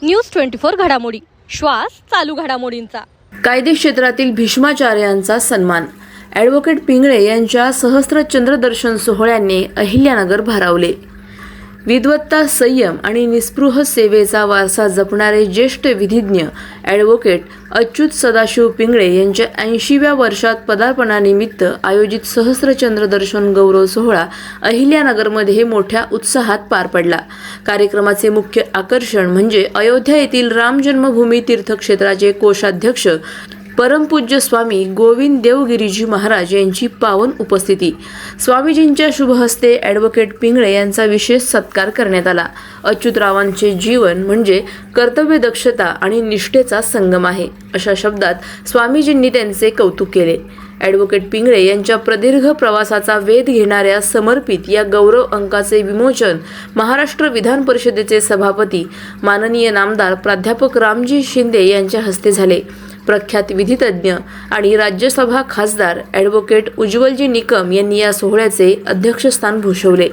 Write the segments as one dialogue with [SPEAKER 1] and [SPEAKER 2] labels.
[SPEAKER 1] News 24 घडामोडी, श्वास चालू घडामोडींचा।
[SPEAKER 2] कायदे क्षेत्रातील भीष्माचार्यांचा सन्मान। ॲडव्होकेट पिंगळे यांच्या सहस्त्र चंद्रदर्शन सोहळ्याने अहिल्यानगर भारावले। विद्वत्ता, संयम आणि निस्पृह सेवेचा वारसा जपणारे ज्येष्ठ विधिज्ञ ॲडव्होकेट अच्युत सदाशिव पिंगळे यांच्या 80व्या वर्षात पदार्पणानिमित्त आयोजित सहस्त्र चंद्रदर्शन गौरव सोहळा अहिल्यानगरमध्ये मोठ्या उत्साहात पार पडला। कार्यक्रमाचे मुख्य आकर्षण म्हणजे अयोध्या येथील राम जन्मभूमी तीर्थक्षेत्राचे कोषाध्यक्ष परमपूज्य स्वामी गोविंद देवगिरीजी महाराज यांची पावन उपस्थिती। स्वामीजींच्या शुभहस्ते ॲडव्होकेट पिंगळे यांचा विशेष सत्कार करण्यात आला। अच्युतरावांचे जीवन म्हणजे कर्तव्यदक्षता आणि निष्ठेचा संगम आहे, अशा शब्दात स्वामीजींनी त्यांचे कौतुक केले। ॲडव्होकेट पिंगळे यांच्या प्रदीर्घ प्रवासाचा वेध घेणाऱ्या समर्पित या गौरव अंकाचे विमोचन महाराष्ट्र विधान परिषदेचे सभापती माननीय नामदार प्राध्यापक रामजी शिंदे यांच्या हस्ते झाले। प्रख्यात विधितज्ञ आणि राज्यसभा खासदार ॲडव्होकेट उज्ज्वलजी निकम यांनी या सोहळ्याचे अध्यक्षस्थान भूषवले।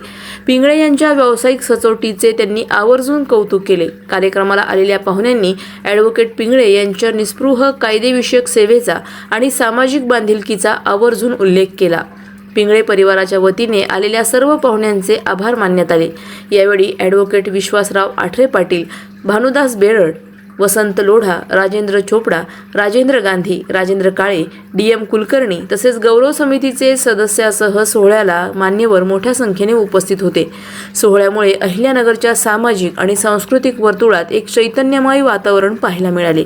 [SPEAKER 2] पिंगळे यांच्या व्यावसायिक सचोटीचे त्यांनी आवर्जून कौतुक केले। कार्यक्रमाला आलेल्या पाहुण्यांनी ॲडव्होकेट पिंगळे यांच्या निस्पृह कायदेविषयक सेवेचा आणि सामाजिक बांधिलकीचा आवर्जून उल्लेख केला। पिंगळे परिवाराच्या वतीने आलेल्या सर्व पाहुण्यांचे आभार मानण्यात आले। यावेळी ॲडव्होकेट विश्वासराव आठरे पाटील, भानुदास बेरड, वसंत लोढा, राजेंद्र चोपडा, राजेंद्र गांधी, राजेंद्र काळे, DM कुलकर्णी तसेच गौरव समितीचे सदस्यासह सोहळ्याला मान्यवर मोठ्या संख्येने उपस्थित होते। सोहळ्यामुळे अहिल्यानगरच्या सामाजिक आणि सांस्कृतिक वर्तुळात एक चैतन्यमय वातावरण पाहायला मिळाले।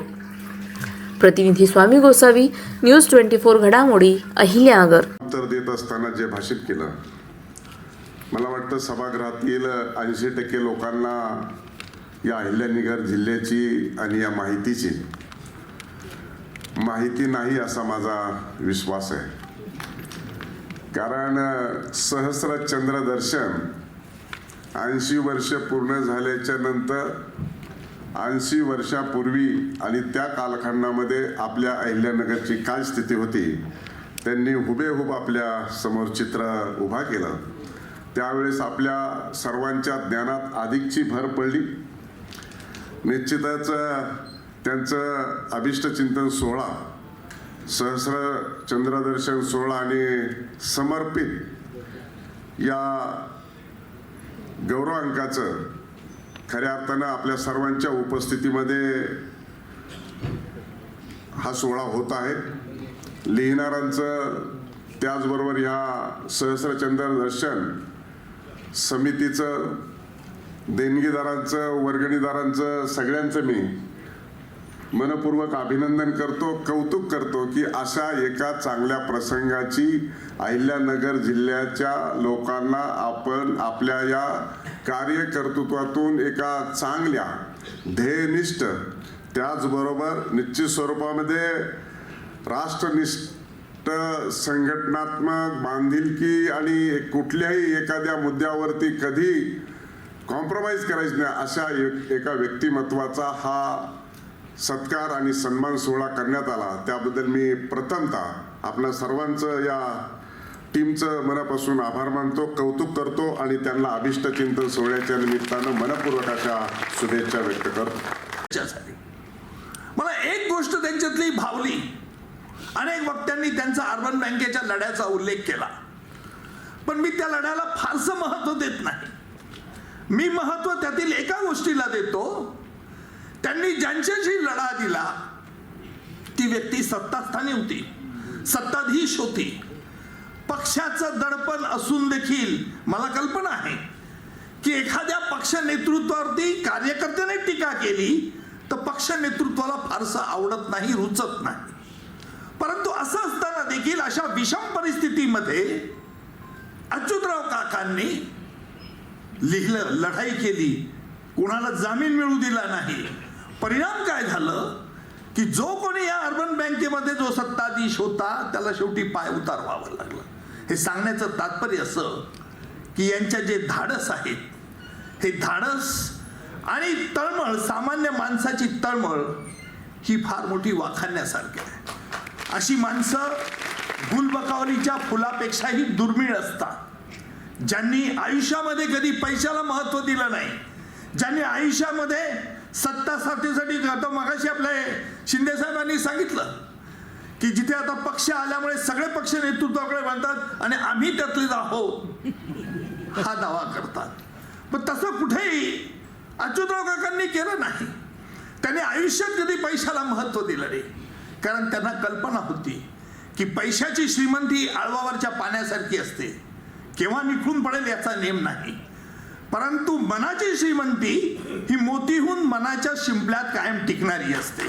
[SPEAKER 2] प्रतिनिधी स्वामी गोसावी, न्यूज 24 घडामोडी, अहिल्यानगर।
[SPEAKER 3] उत्तर देत असताना जे भाषण केलं, मला वाटतं सभागृहातील 80% लोकांना या अहिल्यानगर जिल्ह्याची आणि या माहितीची माहिती नाही असा माझा विश्वास आहे। कारण सहस्र चंद्रदर्शन 80 वर्ष पूर्ण झाल्याच्या नंतर 80 वर्षापूर्वी आणि त्या कालखंडामध्ये आपल्या अहिल्यानगरची काय स्थिती होती त्यांनी हुबेहूब आपल्या समोर चित्र उभा केलं। त्यावेळेस आपल्या सर्वांच्या ज्ञानात अधिकची भर पडली। निश्चितच त्यांचं अभिष्टचिंतन सोहळा, सहस्र चंद्रदर्शन सोहळा आणि समर्पित या गौरव अंकाचं खऱ्या अर्थानं आपल्या सर्वांच्या उपस्थितीमध्ये हा सोहळा होत आहे। लिहिणाऱ्यांचं त्याचबरोबर ह्या सहस्र चंद्रदर्शन समितीचं, देणगीदारांचं, वर्गणीदारांचं, सगळ्यांचं मी मनपूर्वक अभिनंदन करतो, कौतुक करतो की अशा एका चांगल्या प्रसंगाची अहिल्यानगर जिल्ह्याच्या लोकांना आपण आपल्या या कार्यकर्तृत्वातून एका चांगल्या ध्येयनिष्ठ, त्याचबरोबर निश्चित स्वरूपामध्ये राष्ट्रनिष्ठ, संघटनात्मक बांधिलकी आणि कुठल्याही एखाद्या मुद्द्यावरती कधी कॉम्प्रोमाइज करायचं नाही अशा एका व्यक्तिमत्वाचा हा सत्कार आणि सन्मान सोहळा करण्यात आला। त्याबद्दल मी प्रथमतः आपल्या सर्वांचं, या टीमचं मनापासून आभार मानतो, कौतुक करतो आणि त्यांना अभिष्टचिंतन सोहळ्याच्या निमित्तानं मनपूर्वक अशा शुभेच्छा व्यक्त करतो।
[SPEAKER 4] मला एक गोष्ट त्यांच्यातली भावली, अनेक वक्त्यांनी त्यांचा अर्बन बँकेच्या लढ्याचा उल्लेख केला, पण मी त्या लढ्याला फारसं महत्त्व देत नाही। मी महत्त्व त्यातील एका गोष्टीला देतो, त्यांनी ज्यांच्याशी लढा दिला ती व्यक्ती सत्तास्थानी होती, सत्ताधीश होती। पक्षाचं दडपण असून देखील मला कल्पना आहे की एखाद्या पक्ष नेतृत्वावरती कार्यकर्त्याने टीका केली तर पक्ष नेतृत्वाला फारसं आवडत नाही, रुचत नाही। परंतु असं असताना देखील अशा विषम परिस्थितीमध्ये अच्युतराव काकांनी लिहिलं, लढाई केली, कोणाला जामीन मिळू दिला नाही। परिणाम काय झालं की जो कोणी या अर्बन बँकेमध्ये जो सत्ताधीश होता त्याला शेवटी पाय उतारवावं लागलं। हे सांगण्याचं तात्पर्य असं की यांच्या जे धाडस आहेत, हे धाडस आणि तळमळ, सामान्य माणसाची तळमळ ही फार मोठी वाखाणण्यासारखी आहे। अशी माणसं गुलबकावलीच्या फुलापेक्षाही दुर्मिळ असतात, ज्यांनी आयुष्यामध्ये कधी पैशाला महत्त्व दिलं नाही, ज्यांनी आयुष्यामध्ये सत्ता स्थापनेसाठी आता मगाशी आपल्या शिंदे साहेबांनी सांगितलं की जिथे आता पक्ष आल्यामुळे सगळे पक्ष नेतृत्वाकडे म्हणतात आणि आम्ही त्यातलेच आहोत हा दावा करतात. पण तसं कुठेही अच्युतराव काकांनी केलं नाही. त्यांनी आयुष्यात कधी पैशाला महत्त्व दिलं नाही, कारण त्यांना कल्पना होती की पैशाची श्रीमंती आळवावरच्या पाण्यासारखी असते, केव्हा निखळून पडेल याचा नेम नाही. परंतु मनाची श्रीमंती ही मोतीहून मनाच्या शिंपल्यात कायम टिकणारी असते.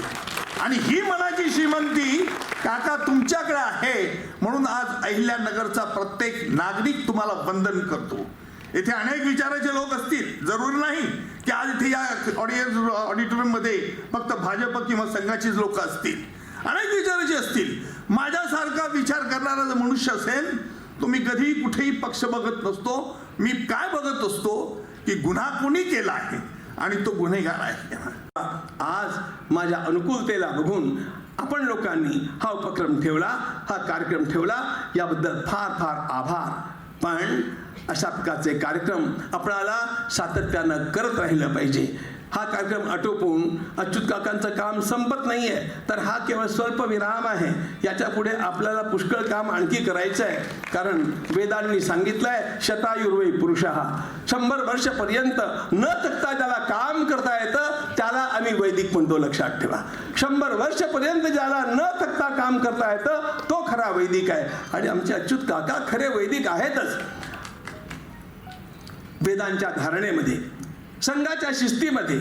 [SPEAKER 4] आणि ही मनाची श्रीमंती काका तुमच्याकडे आहे, म्हणून आज अहिल्यानगरचा प्रत्येक नागरिक तुम्हाला वंदन करतो. येथे अनेक विचाराचे लोक असतील, जरूर नाही की आज इथे या ऑडिटोरियममध्ये फक्त भाजप किंवा संघाचीच लोक असतील, अनेक विचाराचे असतील. माझ्यासारखा विचार करणारा जर मनुष्य असेल तो मी कधीही कुठेही पक्ष बघत नसतो. मी काय बघत असतो की गुन्हा कोणी केला आहे आणि तो गुन्हेगार आहे.
[SPEAKER 5] आज माझ्या अनुकूलतेला बघून आपण लोकांनी हा उपक्रम ठेवला, हा कार्यक्रम ठेवला, याबद्दल फार फार आभार. पण अशा प्रकारचे कार्यक्रम आपल्याला सातत्यानं करत राहिलं पाहिजे. हा कार्यक्रम आटोपून अच्युत काकांचं काम संपत नाही आहे, तर हा केवळ स्वल्प विराम आहे. याच्या पुढे आपल्याला पुष्कळ काम आणखी करायचं आहे. कारण वेदांनी सांगितलं आहे, शतायुर्वै पुरुषः, 100 वर्षपर्यंत न थकता ज्याला काम करता येतं त्याला आम्ही वैदिक म्हणतो, लक्षात ठेवा. 100 वर्षपर्यंत ज्याला न थकता काम करता येतं तो खरा वैदिक आहे. आणि आमचे अच्युत काका खरे वैदिक आहेतच. वेदांच्या धारणेमध्ये, संघाच्या शिस्तीमध्ये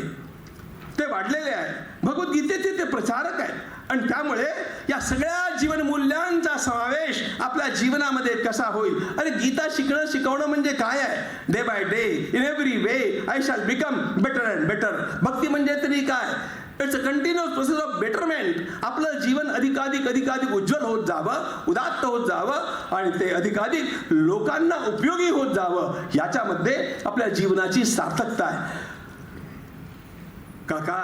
[SPEAKER 5] ते वाढलेले आहे. भगवद्गीतेचे ते प्रचारक आहेत. आणि त्यामुळे या सगळ्या जीवनमूल्यांचा समावेश आपल्या जीवनामध्ये कसा होईल. अरे गीता शिकवणं म्हणजे काय आहे? Day by day, in every way I shall become better and better. भक्ती म्हणजे तरी काय? It's a continuous process of betterment. आपलं जीवन अधिकाधिक उज्ज्वल होत जावं, उदात्त होत जावं आणि ते अधिकाधिक लोकांना उपयोगी होत जावं, याच्यामध्ये आपल्या जीवनाची सार्थकता आहे. काका,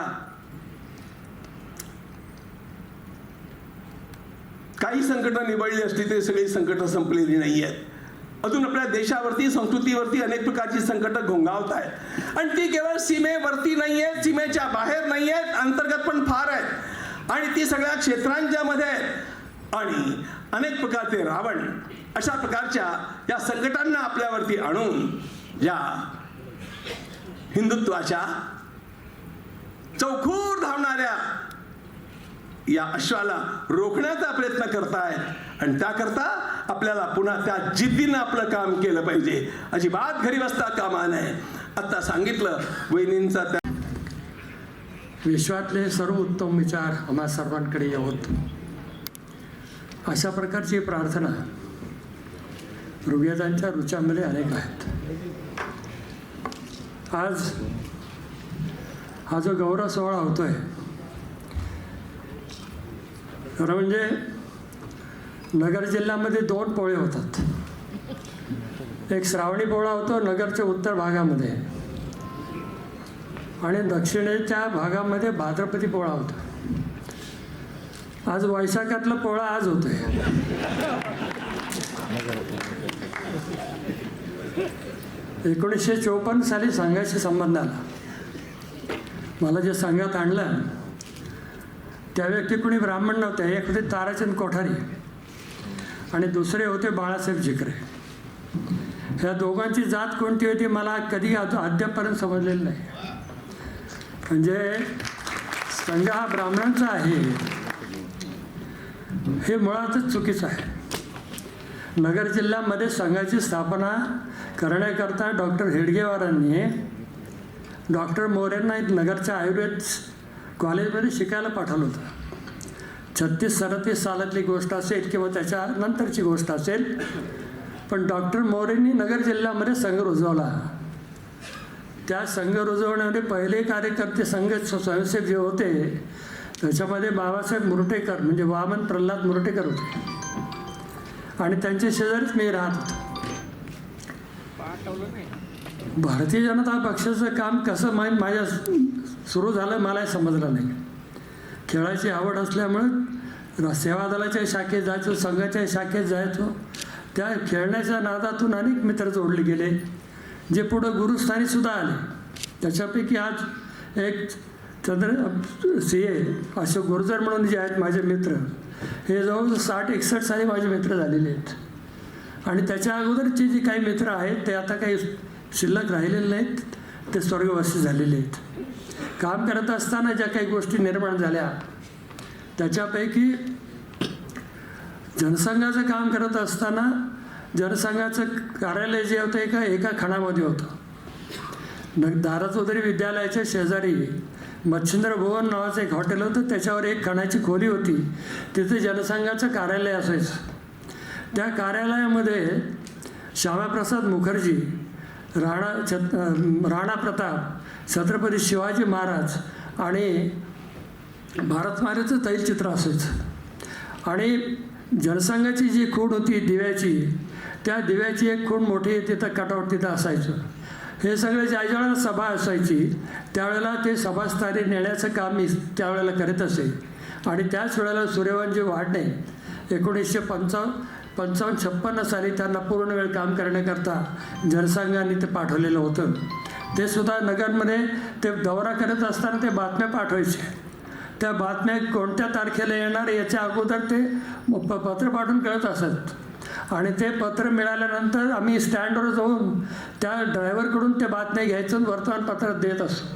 [SPEAKER 5] काही संकटं निवडली असली तरी सगळी संकटं संपलेली नाही आहेत. अजून आपल्या देशावरती, संस्कृतीवरती अनेक प्रकारची संकटं घोंगावत आहेत. आणि ती केवळ सीमेवरती नाही आहेत, सीमेच्या बाहेर नाही आहेत, अंतर्गत पण फार आहेत. आणि ती सगळ्या क्षेत्रांच्या मध्ये आहेत. आणि अनेक प्रकारचे रावण अशा प्रकारच्या या संकटांना आपल्यावरती आणून या हिंदुत्वाच्या चौखूर धावणाऱ्या या अश्वाला रोखण्याचा प्रयत्न करतायत. आणि त्याकरता आपल्याला पुन्हा त्या जिद्दीनं आपलं काम केलं पाहिजे. अजिबात घरी बसता कामा नये. आता सांगितलं वहिनींचा त्या
[SPEAKER 6] विश्वातले सर्व उत्तम विचार आम्हा सर्वांकडे येवोत, अशा प्रकारची प्रार्थना ऋग्वेदांच्या ऋचामध्ये अनेक आहेत. आज हा जो गौरव सोहळा होतोय, खरं म्हणजे नगर जिल्ह्यामध्ये 2 पोळे होतात. एक श्रावणी पोळा होतो नगरच्या उत्तर भागामध्ये, आणि दक्षिणेच्या भागामध्ये भाद्रपदी पोळा होतो. आज वैशाखातला पोळा आज होतोय. ...1954 साली संघाशी संबंध आला. मला जे संघात आणलं त्या व्यक्ती कोणी ब्राह्मण नव्हते. एक होते ताराचंद कोठारी आणि दुसरे होते बाळासाहेब जिकरे. ह्या दोघांची जात कोणती होती मला कधी अद्यापपर्यंत समजलेलं नाही. म्हणजे संघ हा ब्राह्मणांचा आहे हे मुळातच चुकीचं आहे. नगर जिल्ह्यामध्ये संघाची स्थापना करण्याकरता डॉक्टर हेडगेवारांनी डॉक्टर मोरेंना एक नगरच्या आयुर्वेद कॉलेजमध्ये शिकायला पाठवलं होतं. 36-37 सालातली गोष्ट असेल किंवा त्याच्या नंतरची गोष्ट असेल. पण डॉक्टर मोरेंनी नगर जिल्ह्यामध्ये संघ रुजवला. त्या संघ रुजवण्यामध्ये पहिले कार्यकर्ते संघ स्वयंसेवक जे होते त्याच्यामध्ये बाबासाहेब मुर्टेकर म्हणजे वामन प्रल्हाद मुर्टेकर होते. आणि त्यांच्या शेजारीच मी राहत होतो. भारतीय जनता पक्षाचं काम कसं माझ्या सुरू झालं मला समजलं नाही. खेळाची आवड असल्यामुळे सेवा दलाच्या शाखेत जायचो, संघाच्या शाखेत जायचो. त्या खेळण्याच्या नादातून अनेक मित्र जोडले गेले जे पुढं गुरुस्थानीसुद्धा आले. त्याच्यापैकी आज एक CA अशोक गुर्जर म्हणून जे आहेत माझे मित्र, हे जवळ 60-61 साली माझे मित्र झालेले आहेत. आणि त्याच्या अगोदरचे जे काही मित्र आहेत ते आता काही शिल्लक राहिलेले नाहीत, ते स्वर्गवासी झालेले आहेत. काम करत असताना ज्या काही गोष्टी निर्माण झाल्या त्याच्यापैकी जनसंघाचं काम करत असताना जनसंघाचं कार्यालय जे होतं एका खणामध्ये होतं. दाराचौधरी विद्यालयाच्या शेजारी मच्छिंद्र भुवन नावाचं एक हॉटेल होतं, त्याच्यावर एक खणाची खोली होती, तिथे जनसंघाचं कार्यालय असायचं. त्या कार्यालयामध्ये श्यामाप्रसाद मुखर्जी, राणा प्रताप, छत्रपती शिवाजी महाराज आणि भारतमातेचं तैलचित्र असायचं. आणि जनसंघाची जी खूण होती दिव्याची, त्या दिव्याची एक खूण मोठी तिथं कटआउट तिथं असायचं. हे सगळे ज्या वेळेला सभा असायची त्यावेळेला ते सभास्थानी नेण्याचं काम मी त्यावेळेला करीत असे. आणि त्याच वेळेला सूर्यवंशी वाढणे 1955-56 साली त्यांना पूर्ण वेळ काम करण्याकरता जनसंघाने ते पाठवलेलं होतं. ते सुद्धा नगरमध्ये ते दौरा करत असताना ते बातम्या पाठवायचे. त्या बातम्या कोणत्या तारखेला येणार याच्या अगोदर ते पत्र पाठवून कळत असत. आणि ते पत्र मिळाल्यानंतर आम्ही स्टँडवर जाऊन त्या ड्रायव्हरकडून ते बातम्या घ्यायचं आणि वर्तमानपत्रात देत असतो.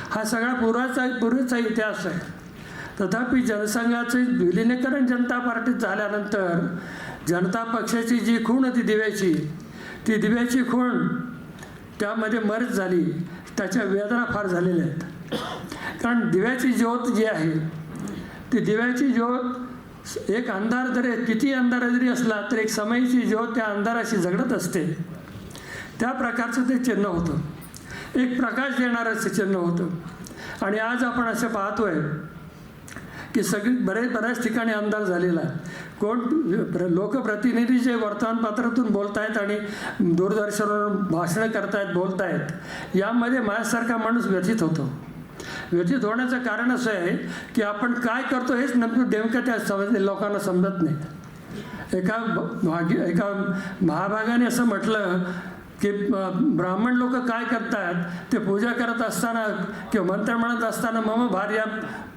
[SPEAKER 6] हा सगळा पूर्वीचा इतिहास आहे. तथापि जनसंघाचे विलिनीकरण जनता पार्टीत झाल्यानंतर जनता पक्षाची जी खूण होती दिव्याची, ती दिव्याची खूण त्यामध्ये मर्ज झाली. त्याच्या वेदना फार झालेल्या आहेत. कारण दिव्याची ज्योत जी आहे ती दिव्याची ज्योत एक अंधार जरी किती अंधार जरी असला तर एक समयची ज्योत त्या अंधाराशी झगडत असते. त्या प्रकारचं ते चिन्ह होतं, एक प्रकाश देणारं चिन्ह होतं. आणि आज आपण असं पाहतोय की बऱ्याच ठिकाणी अंधार झालेला आहे. कोण लोकप्रतिनिधी जे वर्तमानपत्रातून बोलत आहेत आणि दूरदर्शनवर भाषणं करतायत बोलत आहेत, यामध्ये माझ्यासारखा माणूस व्यथित होतो. व्यथित होण्याचं कारण असं आहे की आपण काय करतो हेच नेमकं त्या लोकांना समजत नाही. एका महाभागाने असं म्हटलं की ब्राह्मण लोक काय करतात, ते पूजा करत असताना किंवा मंत्र म्हणत असताना मम भार्या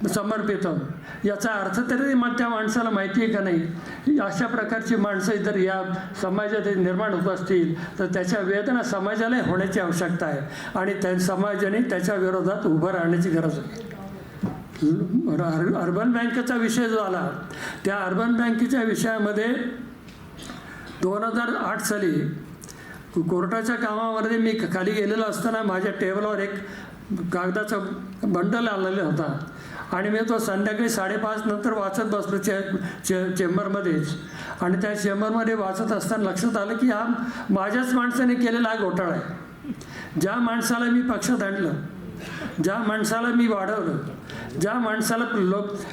[SPEAKER 6] समर्पितं, याचा अर्थ तरी त्या माणसाला माहिती आहे का नाही. अशा प्रकारची माणसं जर या समाजात निर्माण होत असतील तर त्याच्या वेदना समाजाला होण्याची आवश्यकता आहे आणि त्या समाजाने त्याच्या विरोधात उभं राहण्याची गरज आहे. अर्बन बँकेचा विषय जो आला, त्या अर्बन बँकेच्या विषयामध्ये 2008 साली कोर्टाच्या कामामध्ये मी खाली गेलेलो असताना माझ्या टेबलवर एक कागदाचा बंडल आलेला होता आणि मी तो संध्याकाळी 5:30 नंतर वाचत बसलो चेंबरमध्येच. आणि त्या चेंबरमध्ये वाचत असताना लक्षात आलं की हा माझ्याच माणसाने केलेला हा घोटाळा आहे. ज्या माणसाला मी पक्षात आणलं, ज्या माणसाला मी वाढवलं, ज्या माणसाला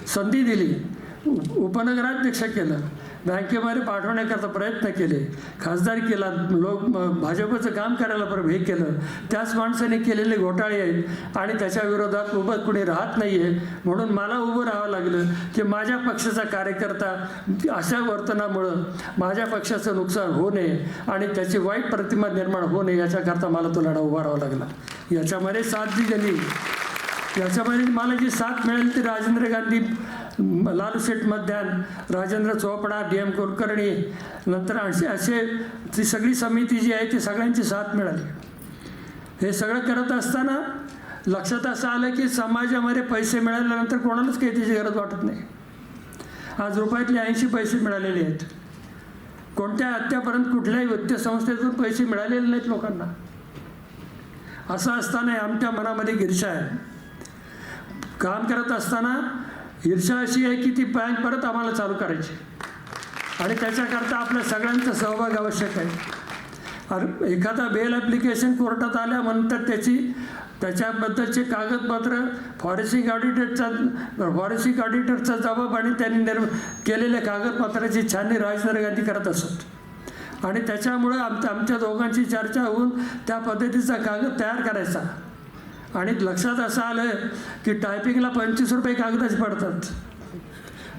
[SPEAKER 6] संधी दिली, उपनगराध्यक्ष केलं, बँकेमध्ये पाठवण्याकरता प्रयत्न केले, खासदार केला, भाजपचं काम करायला हे केलं, त्याच माणसाने केलेले घोटाळे आहेत आणि त्याच्या विरोधात उभं कुणी राहत नाही आहे. म्हणून मला उभं राहावं लागलं की माझ्या पक्षाचा कार्यकर्ता अशा वर्तनामुळं माझ्या पक्षाचं नुकसान होऊ नये आणि त्याची वाईट प्रतिमा निर्माण होऊ नये याच्याकरता मला तो लढा उभा राहावा लागला. याच्यामध्ये साथ जी गेली, याच्यामध्ये मला जी साथ मिळाली ती राजेंद्र गांधी, लालूशेठ मध्यान, राजेंद्र चोपडा, DM कुलकर्णी, नंतर असे ती सगळी समिती जी आहे ती सगळ्यांची साथ मिळाली. हे सगळं करत असताना लक्षात असं आलं की समाजामध्ये पैसे मिळाल्यानंतर कोणालाच काही त्याची गरज वाटत नाही. आज रुपयातले 80 पैसे मिळालेले आहेत. कोणत्या आत्तापर्यंत कुठल्याही वित्तीय संस्थेतून पैसे मिळालेले नाहीत लोकांना. असं असताना आमच्या मनामध्ये ईर्ष्या आहे. काम करत असताना ईर्ष्या अशी आहे की ती बँक परत आम्हाला चालू करायची आणि त्याच्याकरता आपल्या सगळ्यांचा सहभाग आवश्यक आहे. एखादा बेल ॲप्लिकेशन कोर्टात आल्यानंतर त्याच्याबद्दलचे कागदपत्र फॉरेन्सिक ऑडिटरचा जबाब आणि त्यांनी केलेल्या कागदपत्राची छाननी राजेंद्र गांधी करत असत आणि त्याच्यामुळं आमच्या दोघांची चर्चा होऊन त्या पद्धतीचा कागद तयार करायचा. आणि लक्षात असं आलं की टायपिंगला 25 रुपये कागदाचे पडतात.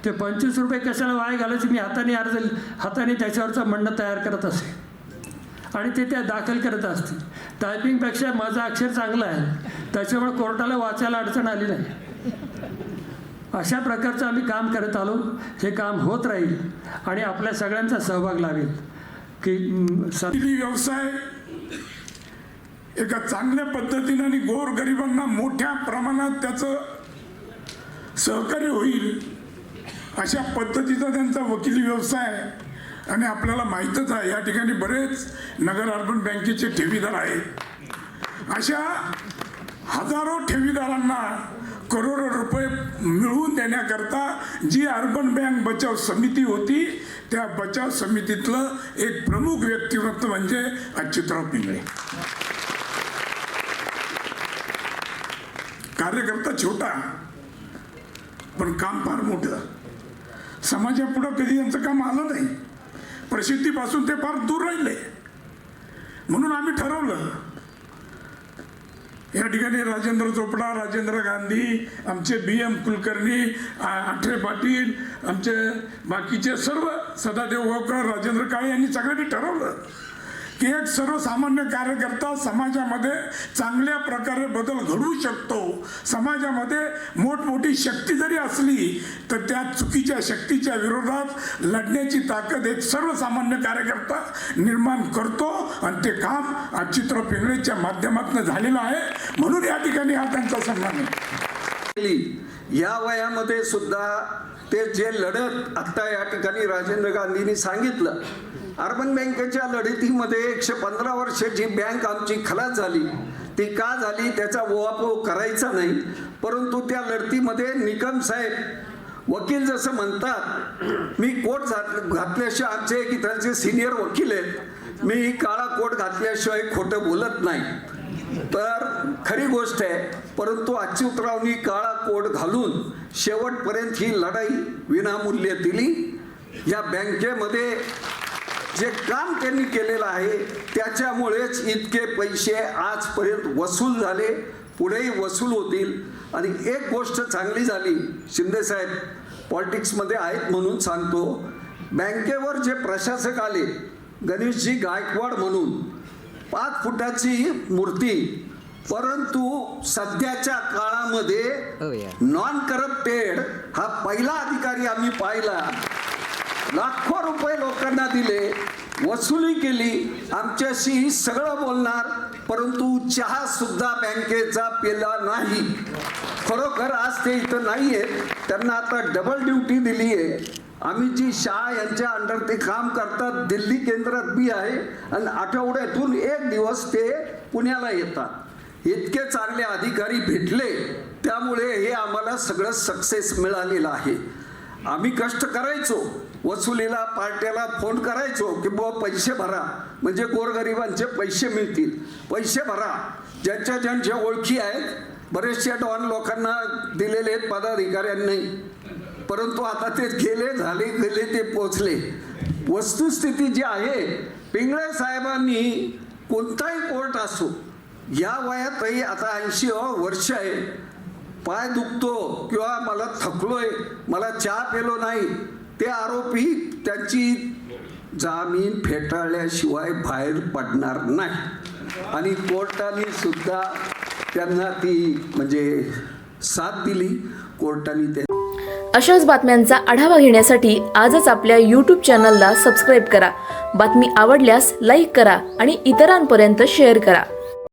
[SPEAKER 6] ते 25 रुपये कशाला वाया घालायचे, मी हाताने त्याच्यावरचं म्हणणं तयार करत असे. आणि ते त्या दाखल करत असतील. टायपिंगपेक्षा माझं अक्षर चांगलं आहे, त्याच्यामुळे कोर्टाला वाचायला अडचण आली नाही. अशा प्रकारचं आम्ही काम करत आलो. हे काम होत राहील आणि आपल्या सगळ्यांचा सहभाग लावेल की
[SPEAKER 7] वकिली व्यवसाय एका चांगल्या पद्धतीने आणि गोरगरिबांना मोठ्या प्रमाणात त्याचं सहकार्य होईल अशा पद्धतीचा त्यांचा वकिली व्यवसाय आहे. आणि आपल्याला माहीतच आहे, या ठिकाणी बरेच नगर अर्बन बँकेचे ठेवीदार आहेत. अशा हजारो ठेवीदारांना करोडो रुपये मिळवून देण्याकरता जी अर्बन बँक बचाव समिती होती, त्या बचाव समितीतलं एक प्रमुख व्यक्तिमत्व म्हणजे अच्युतराव पिंगळे. कार्यकर्ता छोटा पण काम फार मोठं. समाजापुढं कधी यांचं काम आलं नाही. प्रसिद्धीपासून ते फार दूर राहिले. म्हणून आम्ही ठरवलं, या ठिकाणी राजेंद्र चोपडा, राजेंद्र गांधी, आमचे BM कुलकर्णी, आठरे पाटील, आमचे बाकीचे सर्व, सदादेव गावकर, राजेंद्र काळे यांनी सगळ्यांनी ठरवलं की एक सर्वसामान्य कार्यकर्ता समाजामध्ये चांगल्या प्रकारे बदल घडवू शकतो. समाजामध्ये मोठमोठी शक्ती जरी असली तर त्या चुकीच्या शक्तीच्या विरोधात लढण्याची ताकद एक सर्वसामान्य कार्यकर्ता निर्माण करतो. आणि ते काम अच्युतराव पिंगळेच्या माध्यमातून झालेलं आहे. म्हणून या ठिकाणी हा त्यांचा सन्मान आहे.
[SPEAKER 8] या वयामध्ये सुद्धा ते जे लढत आता या ठिकाणी राजेंद्र गांधींनी सांगितलं, अर्बन बँकेच्या लढतीमध्ये 115 वर्षाची बँक आमची खलास झाली. ती का झाली त्याचा ओवापोह करायचा नाही, परंतु त्या लढतीमध्ये निकम साहेब वकील जसं म्हणतात, मी कोट घातल्याशिवाय आमचे की त्यांचे सिनियर वकील आहेत, मी काळा कोट घातल्याशिवाय खोटं बोलत नाही. तर खरी गोष्ट आहे, परंतु अच्युतरावनी काळा कोट घालून शेवटपर्यंत ही लढाई विनामूल्य दिली. या बँकेमध्ये जे काम त्यांनी केलेलं आहे त्याच्यामुळेच इतके पैसे आजपर्यंत वसूल झाले, पुढेही वसूल होतील. आणि एक गोष्ट चांगली झाली, शिंदेसाहेब पॉलिटिक्समध्ये आहेत म्हणून सांगतो, बँकेवर जे प्रशासक आले, गणेशजी गायकवाड म्हणून 5 फुटाची मूर्ती, परंतु सध्याच्या काळामध्ये नॉन करप्टेड हा पहिला अधिकारी आम्ही पाहिला. लाखो रुपये लोकांना दिले, वसुली केली, आमच्याशी सगळं बोलणार, परंतु चहा सुद्धा बँकेचा पिला नाही. खरोखर आज ते इथं नाही आहेत, त्यांना आता डबल ड्युटी दिली आहे. आम्ही जी शाह यांच्या अंडर ते काम करतात, दिल्ली केंद्रात बी आहे आणि आठवड्यातून 1 दिवस ते पुण्याला येतात. इतके चांगले अधिकारी भेटले, त्यामुळे हे आम्हाला सगळं सक्सेस मिळालेलं आहे. आम्ही कष्ट करायचो, वसुलीला पार्ट्याला फोन करायचो की बुवा पैसे भरा, म्हणजे गोरगरिबांचे पैसे मिळतील, पैसे भरा. ज्यांच्या ओळखी आहेत, बरेचशा डॉन लोकांना दिलेले आहेत पदाधिकाऱ्यांनी, परंतु आता ते गेले ते पोचले. वस्तुस्थिती जी आहे, पिंगळे साहेबांनी कोणताही कोर्ट असो, या वयातही आता 80 वर्ष आहे, पाय दुखतो किंवा मला थकलोय, मला चहा पेलो नाही, ते आरोपी त्यांची जामीन फेटाळल्याशिवाय बाहेर पडणार नाही. आणि कोर्टाने सुद्धा त्यांना ती म्हणजे साथ दिली. कोर्टाने ते
[SPEAKER 2] अशाच बातम्यांचा आढावा घेण्यासाठी आजच आपल्या YouTube चॅनलला सबस्क्राईब करा. बातमी आवडल्यास लाईक करा आणि इतरांपर्यंत शेअर करा.